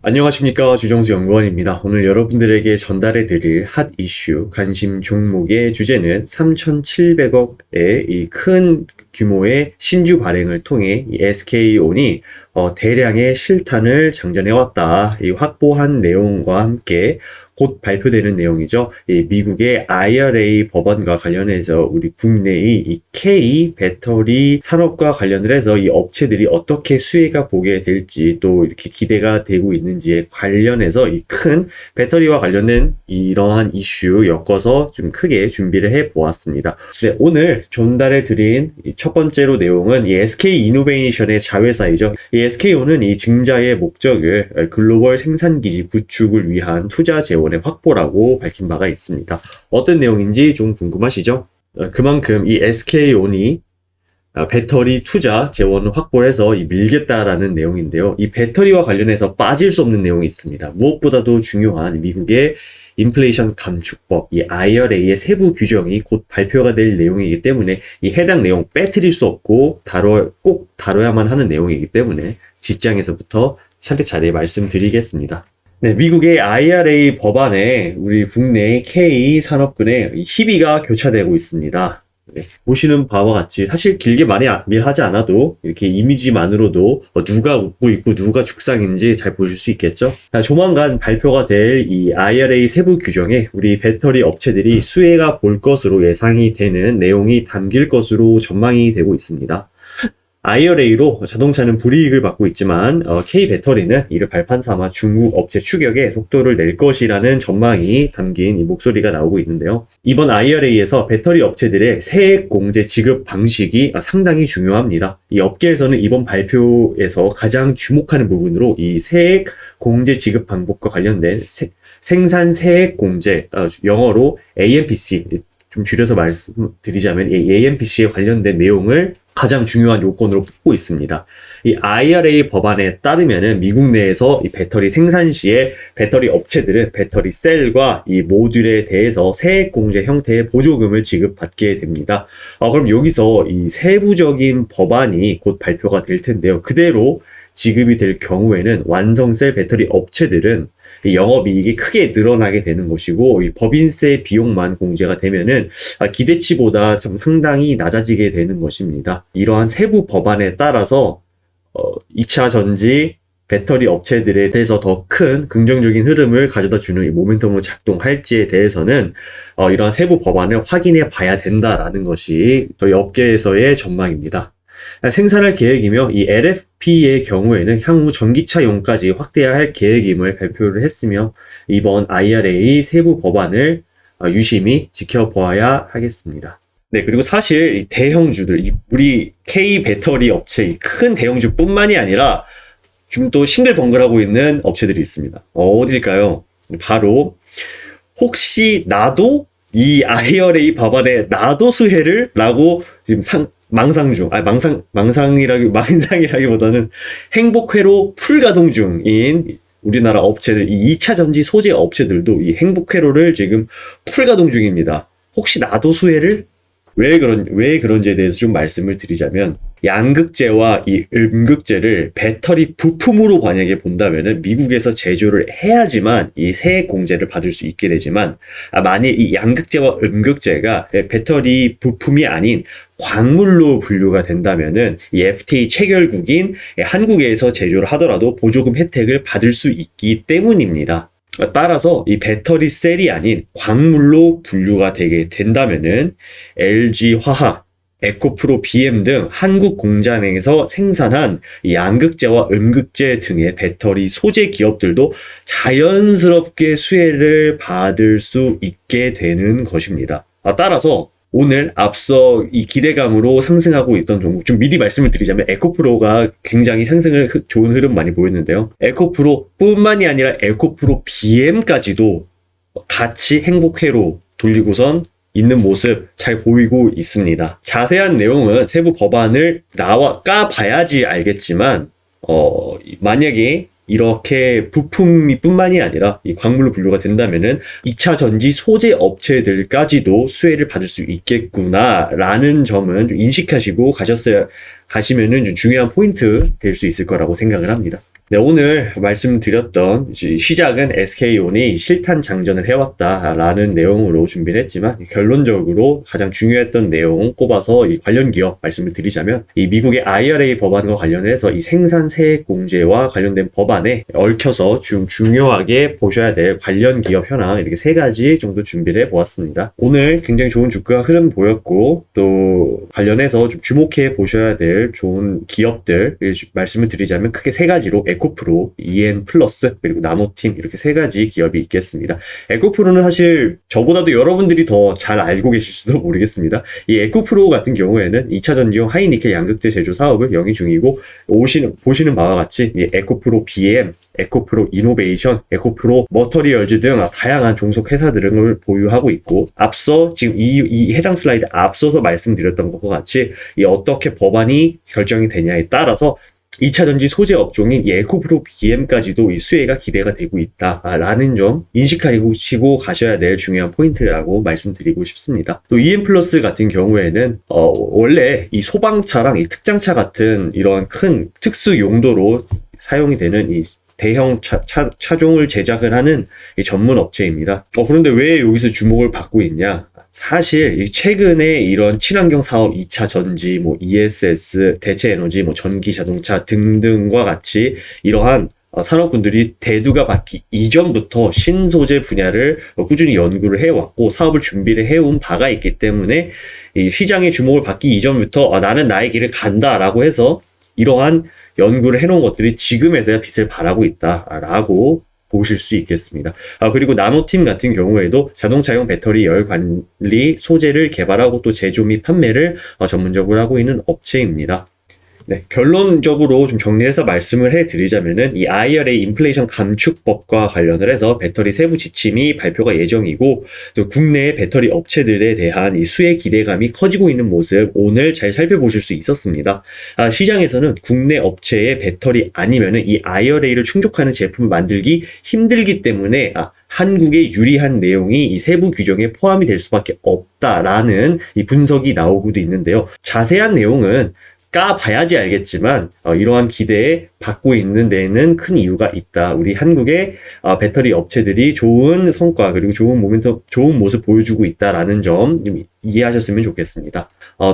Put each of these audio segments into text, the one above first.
안녕하십니까, 주정수 연구원입니다. 오늘 여러분들에게 전달해 드릴 핫 이슈 관심 종목의 주제는 3,700억의 이 큰 규모의 신주 발행을 통해 이 SK온이 대량의 실탄을 장전해왔다. 이 확보한 내용과 함께 곧 발표되는 내용이죠. 이 미국의 IRA 법안과 관련해서 우리 국내의 이 K 배터리 산업과 관련을 해서 이 업체들이 어떻게 수혜가 보게 될지 또 이렇게 기대가 되고 있는지에 관련해서 이 큰 배터리와 관련된 이러한 이슈 엮어서 좀 크게 준비를 해 보았습니다. 네, 오늘 전달해 드린 첫 번째로 내용은 이 SK 이노베이션의 자회사이죠. 이 SK온은 이 증자의 목적을 글로벌 생산기지 구축을 위한 투자 재원의 확보라고 밝힌 바가 있습니다. 어떤 내용인지 좀 궁금하시죠? 그만큼 이 SK온이 배터리 투자 재원을 확보해서 밀겠다라는 내용인데요. 이 배터리와 관련해서 빠질 수 없는 내용이 있습니다. 무엇보다도 중요한 미국의 인플레이션 감축법, 이 IRA의 세부 규정이 곧 발표가 될 내용이기 때문에 이 해당 내용 빼뜨릴 수 없고 꼭 다뤄야만 하는 내용이기 때문에 뒷장에서부터 차례차례 말씀드리겠습니다. 네, 미국의 IRA 법안에 우리 국내 K 산업군의 희비가 교차되고 있습니다. 네, 보시는 바와 같이 사실 길게 말하지 않아도 이렇게 이미지만으로도 누가 웃고 있고 누가 죽상인지 잘 보실 수 있겠죠. 조만간 발표가 될 이 IRA 세부 규정에 우리 배터리 업체들이 수혜가 볼 것으로 예상이 되는 내용이 담길 것으로 전망이 되고 있습니다. IRA로 자동차는 불이익을 받고 있지만 K 배터리는 이를 발판 삼아 중국 업체 추격에 속도를 낼 것이라는 전망이 담긴 이 목소리가 나오고 있는데요. 이번 IRA에서 배터리 업체들의 세액 공제 지급 방식이 상당히 중요합니다. 이 업계에서는 이번 발표에서 가장 주목하는 부분으로 이 세액 공제 지급 방법과 관련된 생산 세액 공제, 영어로 AMPC, 좀 줄여서 말씀드리자면 이 AMPC에 관련된 내용을 가장 중요한 요건으로 뽑고 있습니다. 이 IRA 법안에 따르면은 미국 내에서 이 배터리 생산 시에 배터리 업체들은 배터리 셀과 이 모듈에 대해서 세액 공제 형태의 보조금을 지급받게 됩니다. 그럼 여기서 이 세부적인 법안이 곧 발표가 될 텐데요. 그대로 지급이 될 경우에는 완성셀 배터리 업체들은 이 영업이익이 크게 늘어나게 되는 것이고 이 법인세 비용만 공제가 되면은 기대치보다 좀 상당히 낮아지게 되는 것입니다. 이러한 세부 법안에 따라서 2차 전지 배터리 업체들에 대해서 더 큰 긍정적인 흐름을 가져다 주는 이 모멘텀으로 작동할지에 대해서는 이러한 세부 법안을 확인해 봐야 된다라는 것이 저희 업계에서의 전망입니다. 생산할 계획이며 이 LFP의 경우에는 향후 전기차용까지 확대해야 할 계획임을 발표를 했으며 이번 IRA 세부 법안을 유심히 지켜보아야 하겠습니다. 네, 그리고 사실 이 대형주들, 우리 K 배터리 업체 이 큰 대형주뿐만이 아니라 지금 또 싱글벙글하고 있는 업체들이 있습니다. 어딜까요? 바로 혹시 나도 이 IRA 법안에 나도 수혜를? 라고 지금 망상이라기보다는 행복회로 풀가동 중인 우리나라 업체들, 이 2차 전지 소재 업체들도 이 행복회로를 지금 풀가동 중입니다. 혹시 나도 수혜를? 왜 그런지에 대해서 좀 말씀을 드리자면, 양극재와 이 음극재를 배터리 부품으로 만약에 본다면은 미국에서 제조를 해야지만 이 세액 공제를 받을 수 있게 되지만, 만일 이 양극재와 음극재가 배터리 부품이 아닌 광물로 분류가 된다면은 이 FTA 체결국인 한국에서 제조를 하더라도 보조금 혜택을 받을 수 있기 때문입니다. 따라서 이 배터리 셀이 아닌 광물로 분류가 되게 된다면은 LG화학, 에코프로 BM 등 한국 공장에서 생산한 양극재와 음극재 등의 배터리 소재 기업들도 자연스럽게 수혜를 받을 수 있게 되는 것입니다. 따라서 오늘 앞서 이 기대감으로 상승하고 있던 종목, 좀 미리 말씀을 드리자면 에코프로가 굉장히 상승을 좋은 흐름 많이 보였는데요. 에코프로 뿐만이 아니라 에코프로 BM까지도 같이 행복회로 돌리고선 있는 모습 잘 보이고 있습니다. 자세한 내용은 세부 법안을 까봐야지 알겠지만 만약에 이렇게 부품이 뿐만이 아니라 이 광물로 분류가 된다면은 2차 전지 소재 업체들까지도 수혜를 받을 수 있겠구나 라는 점은 좀 인식하시고 가시면은 좀 중요한 포인트 될 수 있을 거라고 생각을 합니다. 네, 오늘 말씀드렸던 시작은 SK온이 실탄 장전을 해왔다라는 내용으로 준비를 했지만 결론적으로 가장 중요했던 내용 꼽아서 이 관련 기업 말씀을 드리자면 이 미국의 IRA 법안과 관련해서 이 생산 세액 공제와 관련된 법안에 얽혀서 중요하게 보셔야 될 관련 기업 현황 이렇게 세 가지 정도 준비를 해보았습니다. 오늘 굉장히 좋은 주가 흐름 보였고 또 관련해서 좀 주목해 보셔야 될 좋은 기업들 말씀을 드리자면 크게 세 가지로 에코프로, EN 플러스, 그리고 나노팀 이렇게 세 가지 기업이 있겠습니다. 에코프로는 사실 저보다도 여러분들이 더 잘 알고 계실 수도 모르겠습니다. 이 에코프로 같은 경우에는 2차 전지용 하이니켈 양극재 제조 사업을 영위 중이고 보시는 바와 같이 이 에코프로 BM, 에코프로 이노베이션, 에코프로 머터리얼즈 등 다양한 종속 회사 등을 보유하고 있고 앞서 지금 이 해당 슬라이드 앞서서 말씀드렸던 것과 같이 이 어떻게 법안이 결정이 되냐에 따라서 2차 전지 소재 업종인 이 에코프로 BM까지도 이 수혜가 기대가 되고 있다라는 점 인식하시고 가셔야 될 중요한 포인트라고 말씀드리고 싶습니다. 또 EN 플러스 같은 경우에는 원래 이 소방차랑 이 특장차 같은 이런 큰 특수 용도로 사용이 되는 이 대형 차종을 제작을 하는 이 전문 업체입니다. 그런데 왜 여기서 주목을 받고 있냐? 사실 최근에 이런 친환경 사업 2차 전지, ESS, 대체 에너지, 전기 자동차 등등과 같이 이러한 산업군들이 대두가 받기 이전부터 신소재 분야를 꾸준히 연구를 해왔고 사업을 준비를 해온 바가 있기 때문에 이 시장의 주목을 받기 이전부터 나는 나의 길을 간다라고 해서 이러한 연구를 해놓은 것들이 지금에서야 빛을 발하고 있다라고 보실 수 있겠습니다. 그리고 나노팀 같은 경우에도 자동차용 배터리 열 관리 소재를 개발하고 또 제조 및 판매를 전문적으로 하고 있는 업체입니다. 네, 결론적으로 좀 정리해서 말씀을 해드리자면은 이 IRA 인플레이션 감축법과 관련을 해서 배터리 세부 지침이 발표가 예정이고 또 국내 배터리 업체들에 대한 이 수혜 기대감이 커지고 있는 모습 오늘 잘 살펴보실 수 있었습니다. 시장에서는 국내 업체의 배터리 아니면은 이 IRA를 충족하는 제품을 만들기 힘들기 때문에 한국에 유리한 내용이 이 세부 규정에 포함이 될 수밖에 없다라는 이 분석이 나오고도 있는데요. 자세한 내용은 까봐야지 알겠지만 이러한 기대에 받고 있는 데에는 큰 이유가 있다. 우리 한국의 배터리 업체들이 좋은 성과 그리고 좋은 모멘텀, 좋은 모습 보여주고 있다라는 점 이해하셨으면 좋겠습니다.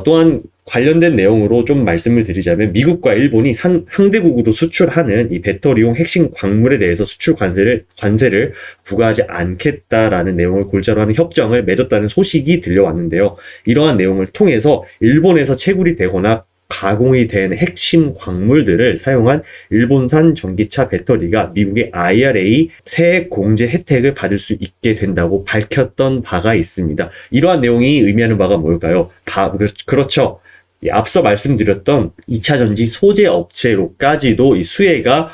또한 관련된 내용으로 좀 말씀을 드리자면 미국과 일본이 상대국으로 수출하는 이 배터리용 핵심 광물에 대해서 수출 관세를 부과하지 않겠다라는 내용을 골자로 하는 협정을 맺었다는 소식이 들려왔는데요. 이러한 내용을 통해서 일본에서 채굴이 되거나 가공이 된 핵심 광물들을 사용한 일본산 전기차 배터리가 미국의 IRA 세액 공제 혜택을 받을 수 있게 된다고 밝혔던 바가 있습니다. 이러한 내용이 의미하는 바가 뭘까요? 그렇죠. 앞서 말씀드렸던 2차 전지 소재 업체로까지도 이 수혜가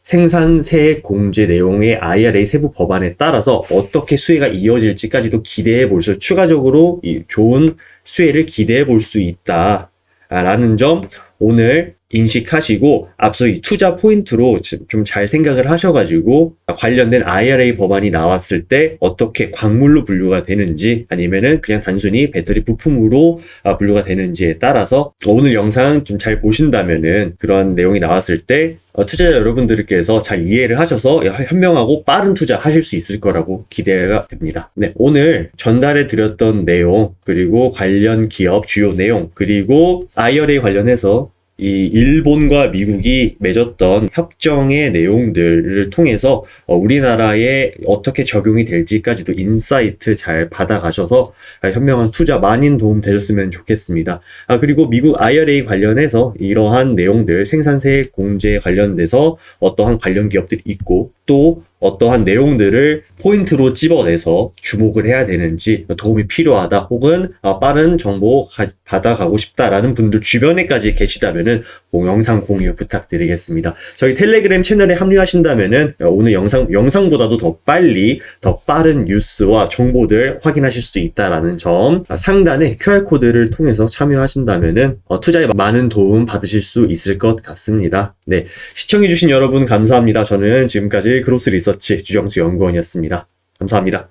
생산 세액 공제 내용의 IRA 세부 법안에 따라서 어떻게 수혜가 이어질지까지도 기대해 볼 수, 추가적으로 이 좋은 수혜를 기대해 볼 수 있다. 라는 점 오늘 인식하시고 앞서 이 투자 포인트로 좀 잘 생각을 하셔가지고 관련된 IRA 법안이 나왔을 때 어떻게 광물로 분류가 되는지 아니면은 그냥 단순히 배터리 부품으로 분류가 되는지에 따라서 오늘 영상 좀 잘 보신다면은 그런 내용이 나왔을 때 투자자 여러분들께서 잘 이해를 하셔서 현명하고 빠른 투자 하실 수 있을 거라고 기대가 됩니다. 네, 오늘 전달해 드렸던 내용 그리고 관련 기업 주요 내용 그리고 IRA 관련해서 이 일본과 미국이 맺었던 협정의 내용들을 통해서 우리나라에 어떻게 적용이 될지까지도 인사이트 잘 받아가셔서 현명한 투자 많이 도움 되셨으면 좋겠습니다. 그리고 미국 IRA 관련해서 이러한 내용들 생산세 공제 관련돼서 어떠한 관련 기업들이 있고 또 어떠한 내용들을 포인트로 집어내서 주목을 해야 되는지 도움이 필요하다 혹은 빠른 정보 받아가고 싶다라는 분들 주변에까지 계시다면은 영상 공유 부탁드리겠습니다. 저희 텔레그램 채널에 합류하신다면은 오늘 영상보다도 더 빨리 더 빠른 뉴스와 정보들 확인하실 수 있다라는 점 상단에 QR코드를 통해서 참여하신다면은 투자에 많은 도움 받으실 수 있을 것 같습니다. 네, 시청해주신 여러분 감사합니다. 저는 지금까지 그로스 리서치 주정수 연구원이었습니다. 감사합니다.